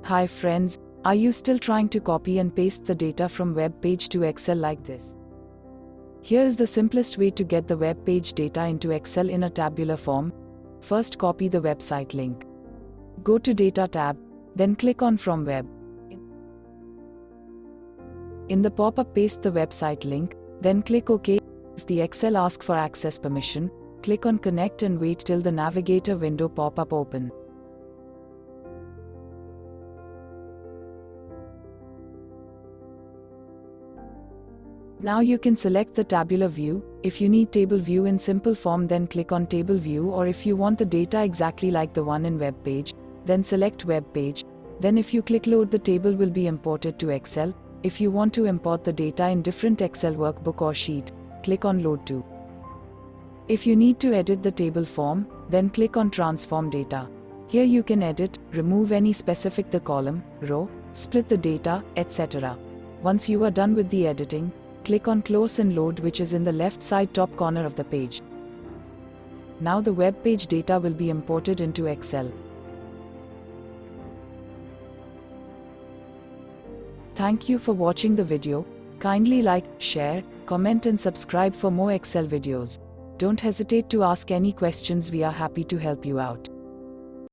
Hi friends, are you still trying to copy and paste the data from web page to Excel like this? Here is the simplest way to get the web page data into Excel in a tabular form. First, copy the website link. Go to Data tab, then click on From Web. In the pop-up, paste the website link, then click OK. If the Excel asks for access permission, click on Connect and wait till the Navigator window pop-up open. Now you can select the tabular view. If you need table view in simple form, then click on Table View, or if you want the data exactly like the one in web page, then select Web Page. Then if you click Load, the table will be imported to Excel. If you want to import the data in different Excel workbook or sheet, click on Load To. If you need to edit the table form, then click on Transform Data. Here you can edit, remove any specific the column, row, split the data, etc. Once you are done with the editing, click on Close and Load, which is in the left side top corner of the page. Now the web page data will be imported into Excel. Thank you for watching the video. Kindly like, share, comment and subscribe for more Excel videos. Don't hesitate to ask any questions, we are happy to help you out.